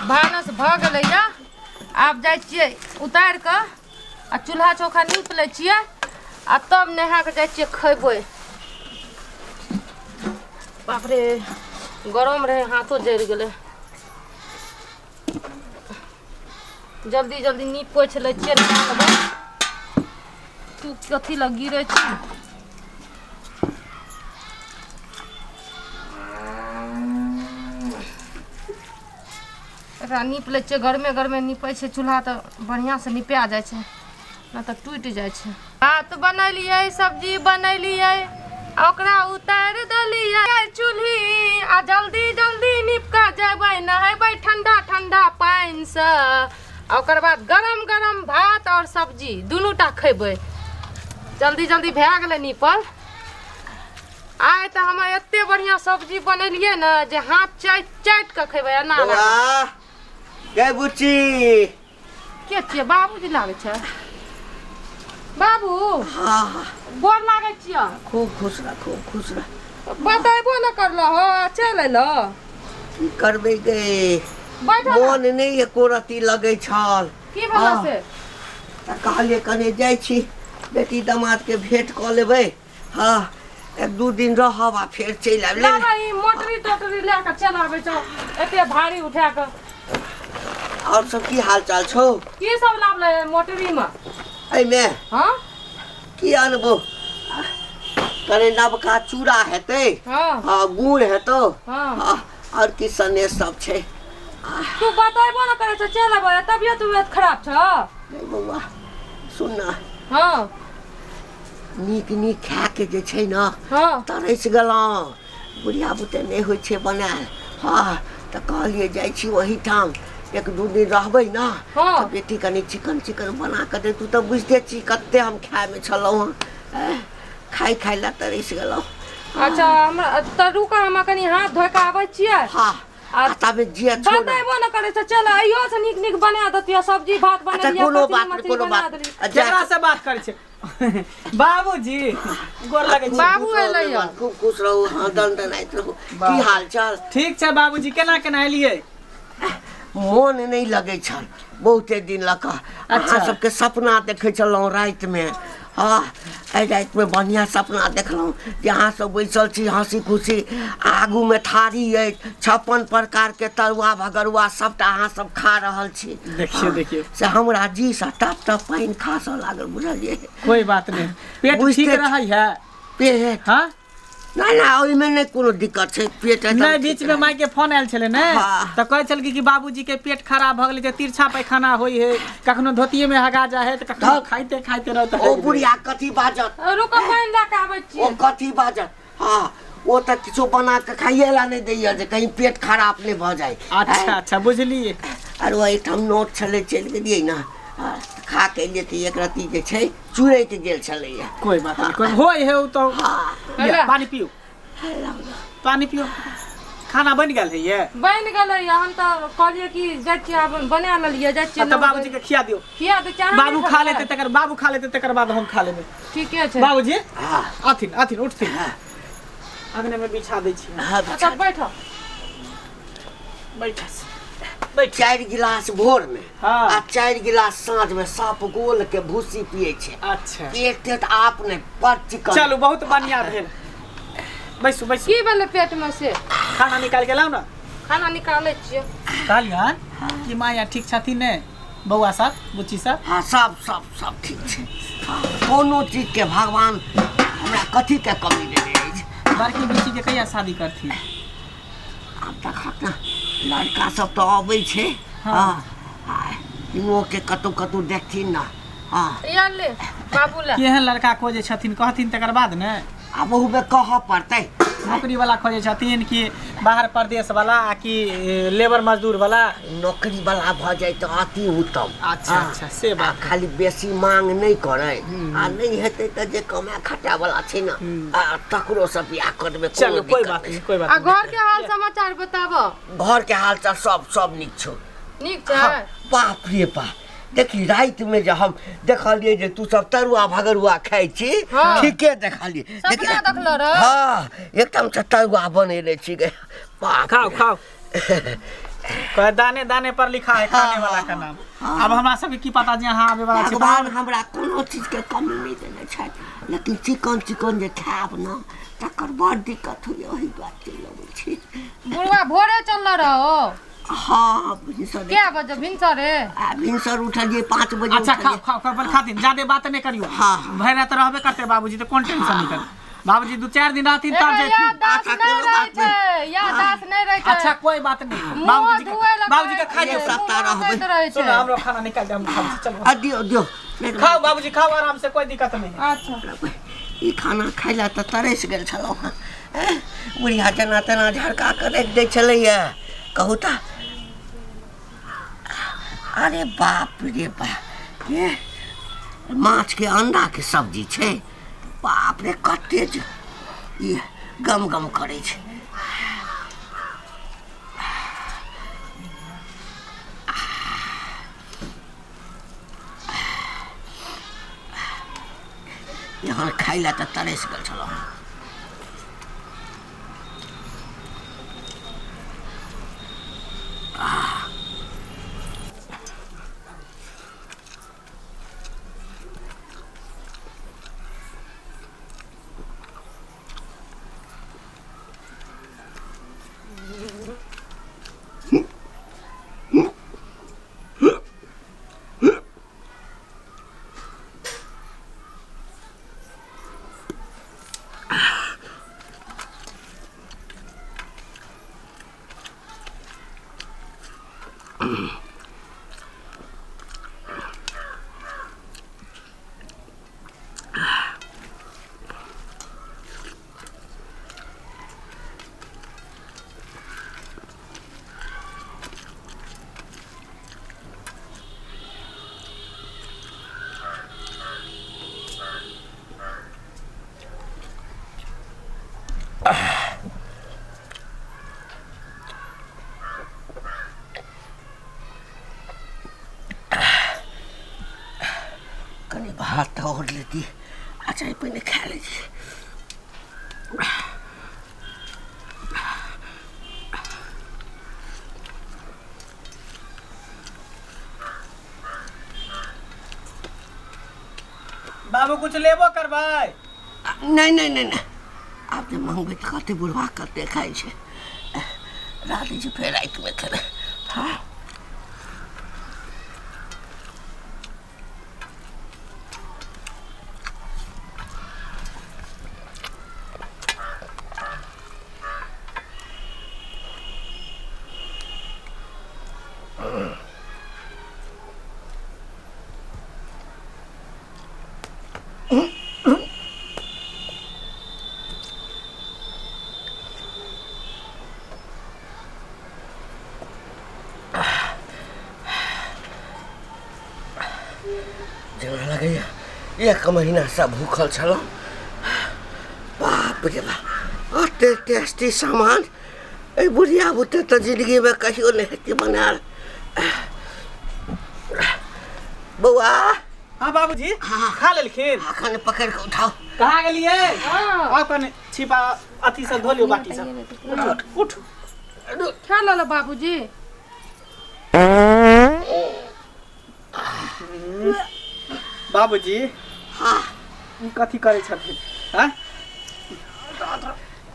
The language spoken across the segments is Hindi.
भानस भ गेलैया आब जाइ छियै उतारि कऽ आ चूल्हा चौका नीप लै छियै आ तब नहा के जाइ छियै खैबै। बाप रे गरम रहे हाथो जरि गेलै। जल्दी जल्दी नीप पोछि लै छियै नहा लेबै। तू कथी लग गिरै छी? एकरा नीप लै छियै गरमे गरमे नीपै छै चूल्हा तऽ बढ़िआँ से निपा जाइ छै नहि तऽ टूटि जाइ छै। भात बनैलियै सब्जी बनैलियै ओकरा उतारि देलियै चूल्ही आ जल्दी जल्दी नीप कऽ जेबै नहेबै ठंडा ठंडा पानि से ओकर बाद गरम गरम भात और सब्जी दुनूटा खैबै। जल्दी जल्दी भए गेलै नीपल। आइ तऽ हम एते बढ़िया सब्जी बनेलियै ने जे हाथ चाटि चाटि कऽ खेबै एना लागत। गे बुच्ची के छियै? बाबूजी लागै छै। बाबू गोर लागै छियै। खूब खुश रह खूब खुश रह। बतेबो न करलो हो चल अयलो। की करबै गे मोन नहि एको रत्ती लगै छल। की भेल से? तऽ कहलियै कने जाइ छी बेटी दामादके भेँट कऽ लेबै। हाँ एक दू दिन रहब आ फेर चलि आयब। ई मोटरी टोटरी लए कऽ चल आबै छौ एते भारी उठा कऽ। और सब की हाल चाल छौ? की सब लावले मोटरी में? एहिमे हाँ की अनबो कने नवका चूड़ा हेतै। हाँ गुड़ हेतौ। हाँ और की सनेश सब छै। तू बतेबो न करे छ चल आबै। तबियत खराब छ? नहीं बौआ सुन ना। हाँ नीक नीक खाए के जे छै न तरसि गेलहुँ। बुढ़िया बुते नहि होइ छै बनायल। हाँ तऽ कहलियै जाइ छी ओहीठाम एक दू दिन रहबै न तऽ बेटी कनि चिकन चिकन बना कऽ दे। तू तऽ बुझिते छी कते हम खायमे छलहुँ हँ। खाइ खाइ लए तरसि गेलहुँ। अच्छा हमरा तऽ रुका हम कनि हाथ धो कऽ आबै छियै। हाँ आ तबे जे छोड़ बतेबो न करे छ चल आइयो से नीक नीक बना देतिया सब्जी भात बना दिया। कोनो बात जेकरा से बात करे छै बाबूजी गोर लगे छी। बाबू एलै खूब खुश रहू। हाँ दंडनाइत रहू। की हाल चाल? ठीक छै बाबूजी केना केना एलियै? मोन नहीं लगे छल बहुते दिन लग। अच्छा सबके सपना देखे छलहुँ राति में। हाँ राति में बढ़िया सपना देखलहुँ जे अहाँ सब बैसल छी हंसी खुशी आगू में थारी अछि 56 प्रकार के तरुआ भगरुआ सबटा अहाँ सब खा रहल छी। देखिए देखिए से हमरा जी सा टप टप पानि खासऽ लागल बुझलिए। कोई बात नहीं पेट ठीक रहै है। पेट हाँ नहीं ना ओहिमे नहीं कोनो दिक्कत छै। पेट नहीं बीच में माई के फोन आयल छले ने तो कहे छल कि बाबूजी के पेट खराब भ गेलै तिरछा पैखाना होई है कखनो धोतिये में हगा जा है तो कखनो खाइते खाइते रहत। ओ बुढ़िया कथी बाजत? रुको पानि ला के आबै छी। ओ कथी बाजत? हाँ वो तो किछो बना के खाइए ला नहीं दैया जे कहीं पेट खराब नहीं भ जाए। अच्छा अच्छा बुझलिए। आरो एहिठाम नोट छले चलि गेलियै ना खा के लिए तो एक रत्ती जे छै चुरैत गेल छलैया। कोई बात नहीं कोई होय है उ तो। पानी पियो पानी पियो। खाना बन गेल है ये? बन गेलै हम तो कहलिए कि जाइ छी आब बना लेलिए जाइ छी। त बाबूजी के खिया दियो। खिया दे चाहे बाबू खा लेते तकर बाद हम खा लेबे। ठीके छै बाबूजी आथिन उठथिन अगने में बिछा दै छी। अच्छा बैठो बैठ 4 गिलास भोर में आ 4 गिलास साँझ में साफ गोल के भूसी पिए छे। अच्छा पेट आप ने पर चिकन। चलू बहुत बढ़िया भेल। बैसू बैसू। की भेलै पेट में से? खाना निकाल के लाओ ना। खाना निकालै छियै। कहलियन कि माया ठीक छथिन ने बौआ सब बुच्ची सब? हाँ सब ठीक छे। कोनो चीज के भगवान हमरा कथी के कमी देने अछि। बड़की बेटी के कहिया शादी करथिन? आब तक ना लड़का सब तो अबै छे। हाँ इनो के कतौ देखथिन ना। हाँ यार ले बाबू ला केहन लड़का खोजे छथिन कहथिन तकर बाद ने। अब ओहू में कह पड़ते। नौकरी वाला खोजे छथिन कि बाहर प्रदेश वाला कि लेबर मजदूर वाला? नौकरी वाला भ जाए तो अति उत्तम। अच्छा अच्छा से बात खाली बेसी मांग नहीं करे आ नहीं हेते त जे कमा खटा वाला छै ना तकरो सब बियाह करबे। चलो कोई बात नहीं कोई बात नहीं। घर के हाल समाचार बताबो। घर के हाल चाल सब नीक छौ। नीक छै? बाप रे बाप देखी रात में जे हम देखलिए जे तू सब तरुआ भगरुआ खाई छी ठीके देखलिए। सपना देखलो रे? हाँ एकदम से तरुआ बनेले छी गे। खाओ कहे दाने दाने पर लिखा है खाने वाला का नाम। अब हमरा सबके की पता जे यहाँ आवे वाला छै। भगवान हमरा कोनो चीज के कमी नहीं देने छै, लेकिन चिकन चिकन जे खायब ना तकर बड़ दिक्कत होइए, वही बात चलि अबै छै। बुढ़वा भोरे चल रहो। हाँ भिनसर क्या बजे भिनसर है? भिनसर उठलिए 5 बजे। अच्छा खाओ खाओ खाओ खातिर ज्यादा बात नहीं करियो। हाँ भर रात रहबे करते बाबूजी, तो कौन टेंशन नहीं कर। बाबूजी 2-4 दिन रहती तब याद दास नहीं रहे छै, याद दास नहीं रहे छै। अच्छा कोई बात नहीं, बाबूजी के खाइए सप्ताह रहबे। सुनो हमरो खाना निकाल दे, हम खाओ चलो। दियो दियो खाओ बाबूजी खाओ आराम से, कोई दिक्कत नहीं है। अच्छा ई खाना खैला तऽ तरसि गेल छलहुँ हँ। बुढ़िया जेना तेना झड़का कऽ राखि दै छलैया, कहू तऽ। अरे बाप रे बाप, ये माछ के अंडा के सब्जी छै। बाप रे कते ये गम गम करे छै। यहाँ खाइला तऽ तरसि गेल छलहुँ। कनी भात और लेती, अच्छा पहले खा लीजिए। बाबू कुछ लेबो करबै? नहीं नहीं नहीं नहीं, आप जे मंगबै तऽ कते बुढ़वा कते खाइ छै। रात जी फेर राति में खेबै। हाँ जेना लगैया 1 महीना से भूखल छलहुँ। बाप रे बाप, एते टेस्टी सामान एहि बुढ़िया बुते तऽ जिंदगीमे कहियो नहि हेतै बनायल। बौआ। हाँ बाबूजी खा लेलखिन? खाने पकड़ के उठाओ। कहाँ गेलिए? आओ कने छिपा अथी से धो लियो बाटी से। उठ क्या ला बाबूजी? बाबूजी हाँ कथी करे छथिन? हाँ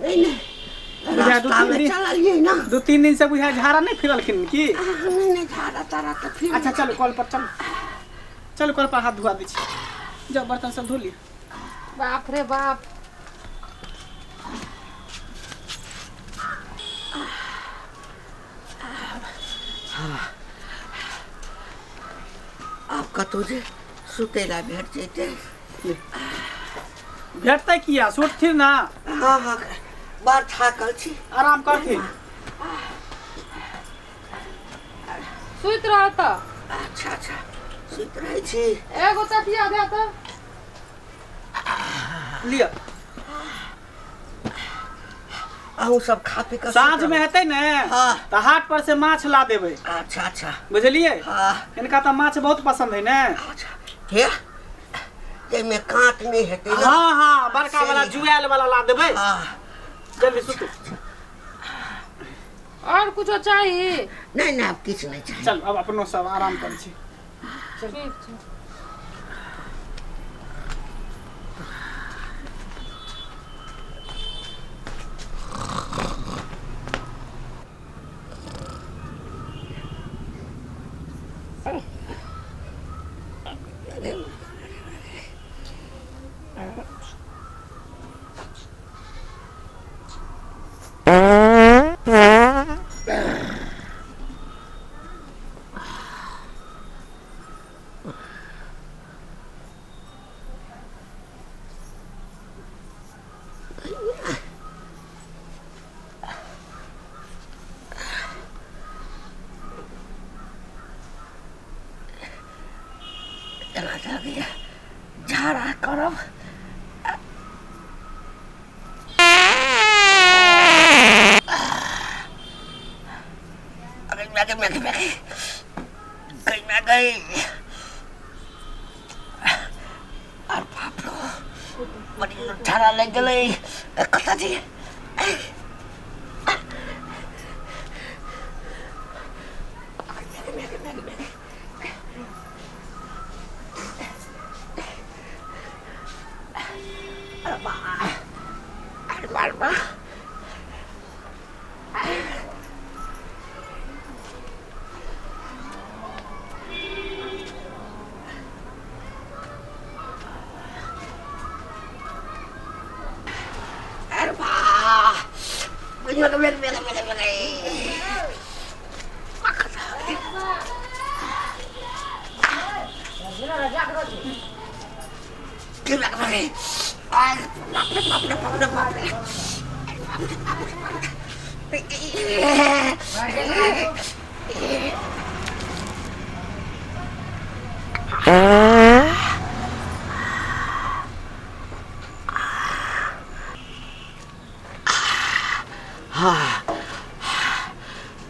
नहीं रास्ता में चलिए ना। 2-3 दिन से बुझा झाड़ा नहीं फिरलखिन की? नहीं झाड़ा तारा तो फिर। अच्छा चलो कल पर चलो, चलो कल पर हाथ धुआ दी। जाओ बर्तन सब धो लियो। बाप रे बाप, आप कतौ जे सुतेला भेट जेते। भेटतै किया, सुतथिन ना। हाँ हाँ बार थाकल छी, आराम करथिन। सुत रह त। अच्छा अच्छा सुत रहे छी। एगो तकिया दे त। लिया अहूँ सब खा पी के साँझ में हेतै ने तो हाट पर से माछ ला देबै। अच्छा अच्छा बुझलिए? हाँ इनका तो माछ बहुत पसंद है ने। अच्छा हे एमे कांट नहीं हेतै ना? हाँ हाँ बड़का वाला जुआल वाला ला देबै। हाँ जल्दी सुतू। और कुछ चाहिए? नहीं नहीं, अब किछु नहीं चाहिए। चल अब अपनो सब आराम कर छी। ठीक छै। झाड़ा करब। गई और बाप रो बड़ी झाड़ा लग गई। कता जी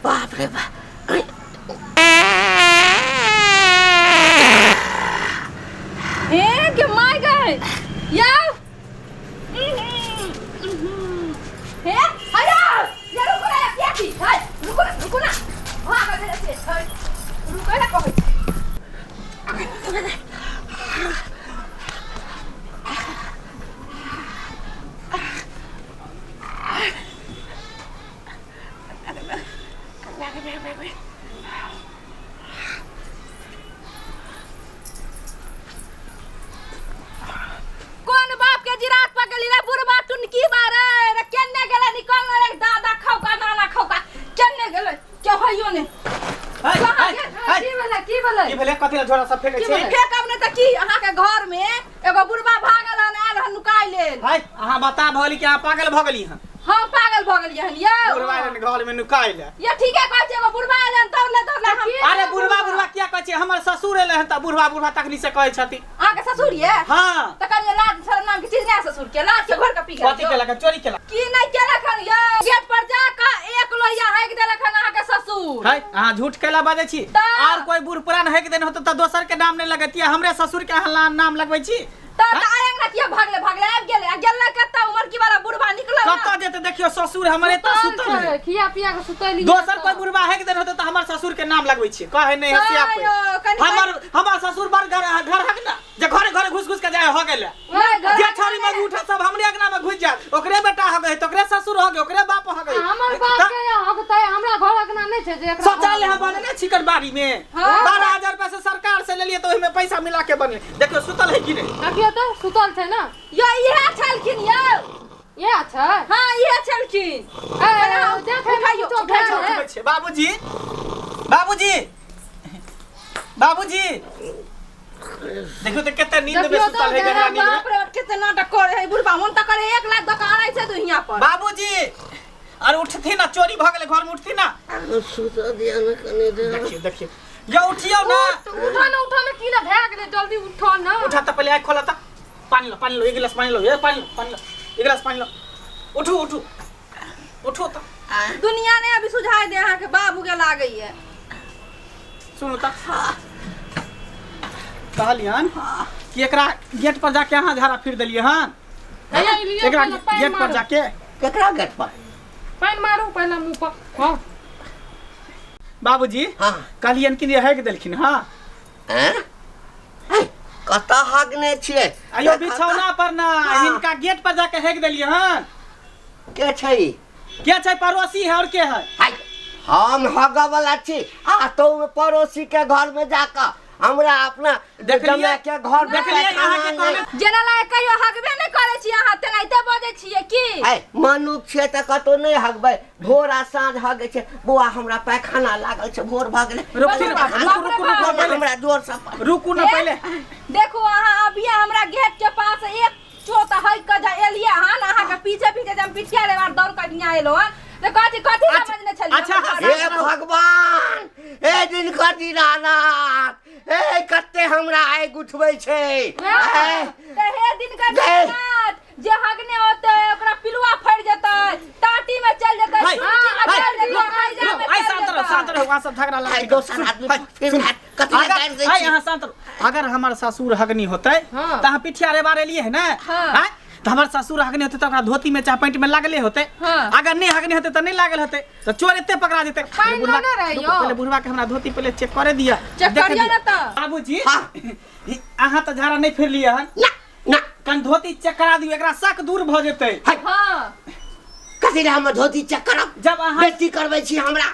बाप रे बाप। के माय गए या हे हया या रुको ना क्या की हाय रुको ना वहां का से रुको ना कोई कौन बाप के जिरात पकड़ी रे बुरबा टुनकी मारे रे केने गेले निकल रे दादा खाओका नाना खाओका केने गेले के होइयो ने की भेले कथि झोरा सब फेकै छी? फेकब ने त की अहाँ के घर में एगो बुरबा भागल हन आयल हन नुकाइ लेल। हाय अहाँ बता भगली कि अहाँ पागल भ गेली हन? हां पागल भ गेलियै हन यौ। बुढ़वा ने घर में नुकाइल है। ये ठीके कहै छै एगो बुरबा आयल हन तौरले हम। अरे बुढ़वा क्या कहै छै? हमर ससुर एले हन त बुढ़वा तखनी से कहै छथि। अहाँ के ससुर ये? हां त कहियो लाज शर्म नाम के चीज नै ससुर के लाज के घर के पी गेल। कथि केलक? चोरी केलक? की नै केलक हन यौ? गेट पर जा के एक लोहिया हैक देलक हन अहाँ के ससुर। हाय अहाँ झूठ केला बाजै छी? और कोई बूढ़ पुरान हैक देन होत त दोसर के नाम नै लगतिया, हमरे ससुर के अहाँ नाम लगबै छी? त आयंग रतिया भागले आबि गेले कत्ता उमर की वाला बुढ़वा निकलल कत्ता जेते देखियो ससुर हमरे त सुतल है। खिया पिया के सुतैली। दोसर कोई बुढ़वा हैक देन होत त हमर ससुर के नाम लगबै छी? कहे नै हसिया पे। हमर ससुर बड़ घर हक ना जे घरे घुस के जाय हो गेले। जे छोरी में उठा सब हमरे अंगना में घुस जात, ओकरे बेटा हो गए, ओकरे ससुर हो गए, ओकरे बाप हो गए। हमर बाप के हकतै हमरा घर अंगना नै छै जे एकरा शौचालय हम बनने छिकन बाड़ी में 12,000 रुपया से सरकार से ले लिए तो ओहि में पैसा मिला के बनले। देखियो सुतल है कि नहीं? देखियो तो सुतल छै ना यो। इहे छलखिन यौ, ये छै। हां इहे छलखिन। ए देखे खाइयो उठै। बाबूजी देखियो तो कितना नींद में सुतल है गंगा नींद में। बाप रे कितना नाटक करे है बुढ़वा। मन त करे 1 लाख दुकान है छै तो हिया पर। बाबूजी अरे उठथी ना, चोरी भ गेले घर में, उठथी ना। सुत दिया न कने दे। देखियो यो उठियो ना। उठा ना की ना भाग गेले, जल्दी उठो ना। उठा त पहले आँख खोला त। पानी लो 1 गिलास पानी लो। ये पानी लो 1 गिलास पानी लो। उठो त। दुनिया ने अभी सुझाई दे अहाँ के बाबू के लागई है। सुनो त कहलियन कि एकरा गेट पर जाके अहाँ झाड़ा फिर देलिए हन। एकरा गेट पर जाके केकरा गेट पर पानी मारो पहले मुंह पर। हां बाबूजी हाँ कहलियन कि हेग देलखिन हाँ कत हगने छियै आयो बिछौना पर ना इनका गेट पर जाके हेग देलिए हन के छै के छै पड़ोसी है और के है हाय हम हगऽ वाला छी आ तो पड़ोसी के घर में जाकर हमरा अपना देखलिए के घर देखलिए यहाँ के कहले जेना लायक कहियो हगबे नहि करे छी अहाँ तेनाहिते बजै छियै की मनुख छै त कतो नहि हगबै भोर आ साँझ हगै छै बुआ हमरा पैखाना लागल छै भोर भ गेलै हमरा जोर से रुकू ना पहले देखो अहाँ अभी हमरा गेट के पास एक चोट हई क जा एलिए हन अहाँ के पीछे पीछे जब पिटिया रे बार दौड़ क निया एलो हन त कथि कथि समझने छलिए अच्छा हे भगवान ए दिन कथि रानाथ ए कते हमरा आइ गुठबै छै त हे दिन का रानाथ जे हगने होते ओकरा पिलुआ फड़ जेतै टाटी में चल जेतै आई शांत रहो वहां सब झगड़ा लगा दोसर आदमी फिर कथि लगा दै आई यहां शांत रहो अगर हमर ससुर हगनी होतै त हम पिठिया रे बारे लिए है ना हैं त हमर ससुर हगनी होतै त ओकरा धोती में चाहे पैंट में लागले होतै अगर नहीं हगनी होतै त नहीं लागल होतै त चोर एते पकड़ा जेतै पहले बुढ़वा के हमरा धोती पहले चेक करे दिया चेक करिया ना त बाबूजी अहाँ त झाड़ा नहीं फिर लिए हन ना कन धोती चेक करा दियो एकरा शक दूर भ जेतै हां कथि रे हम धोती चेक करब जब अहाँ बेइज्जती करबै छी हमरा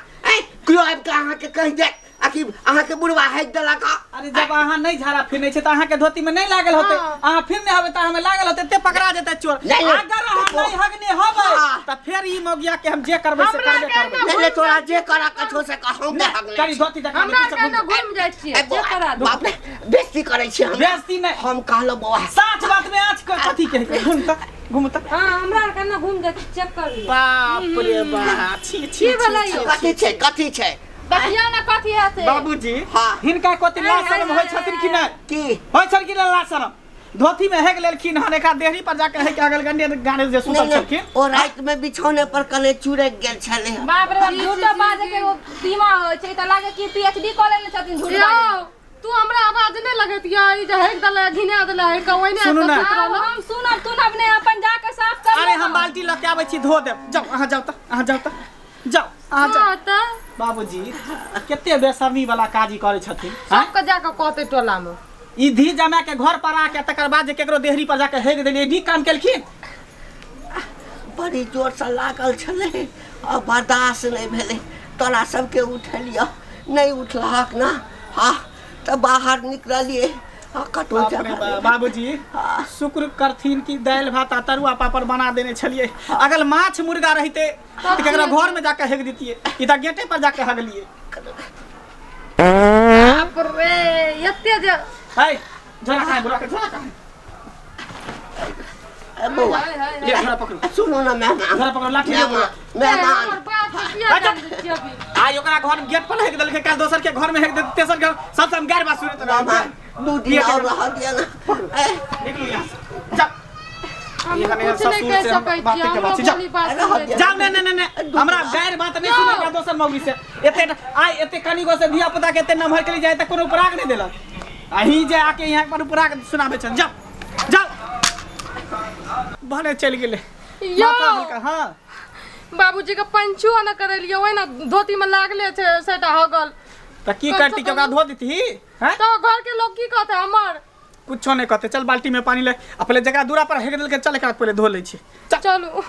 कियो आबि के अहाँ के कहि दे आकि अहाँ के बुढ़वा हैक देलक अरे जब अहाँ नहीं झाड़ा फिरने छै त अहाँ के धोती में नहीं लागल होतै अहाँ फिर नहीं होबे त हमें लागल होतै ते पकड़ा जेतै चोर अगर अहाँ नहीं हगने होबे त फिर ई मोगिया के हम जे करबै से करबे करबै नहीं तोरा जे करा कछो से कहूं के हगने करी धोती तक हमरा केना घुम जाइ छियै जे करा दो बाप रे बेइज्जती करै छी हम बेइज्जती नहीं हम कहलो बौआ साच बात में आज कथि कहि घूम त हां हमरा केना घुम जाइ चेक कर बाप रे बाप छी छी कथि छै देखियो ना कथि हेतै बाबूजी हां हिनका कोति लाशरम होय छथिन कि नहीं की होय छल कि लाशरम धोती में हेग लेलखिन हन एका देहरी पर जाके हेग अगल गंडे गाने जे सुतल छलखिन ओ रात में बिछौने पर कने चुरक गेल छले बाप रे झूठो बाजे के सीमा होय छै त लागे कि पीएचडी कॉलेज में छथिन झूठ बाजे तू हमरा आवाज नहीं लगतिया ई जे हेग दले घिना दले है कवै ने हम सुनब ने अपन जाके साफ कर अरे हम बाल्टी ल के आबै छी धो देब जाओ अहाँ जाओ त जाओ अहाँ जाओ बाबूजी केते बेशर्मी वाला काजी करे छथिन सबके जाके कहते टोला में ई धी जमा के घर पर आके तकर बाद जे केकरो देहरी पर जाके हेग देलिए डी काम केलखिन बड़ी जोर से लागल छले आ बर्दाश्त नहीं भेले तोरा सबके उठलिया नहीं उठलहक ना हां त बाहर निकलिए कटो जगह बाबूजी शुक्र करथिन कि दाल भात आ तरुआ पापड़ बना देने छलिए अगर माछ मुर्गा रहते त केकरो घर में जाके हेग दितिए ई त गेटे पर जाके हगलिए बाप रे एते जे है जरा खाए बुरा के जरा खाए बौआ ये हमरा पकड़ो सुनो ना मेहमान जरा पकड़ो लाठी ले मेहमान आई ओकरा घर गेट पर हेग देलके काल दोसर के घर में हेग दे तेसर के सब सब गार बात सुनत रह दू दिन और रह दिया ना निकलो यहां से जा ये हमें ससुर से बात के बात जा नहीं हमरा गार बात नहीं सुने का दोसर मौगी से एते आई एते कनिगो से धिया पुता के एते नमहर के जाए त कोनो उपराग नहीं देलक अही जे आके यहां पर उपराग सुनाबे छ जाओ भने चल गेले माता हल्का हां बाबूजी के पंचो न करलिए ओइ ना धोती में लागले छै सेटा हगल त की करती के ओकरा धो देती हैं तो घर के लोग की कहते हमर कुछो नहीं कहते चल बाल्टी में पानी ले अपने जगह दूरा पर हेग देल के चल एकरा पहले धो ले छी चलो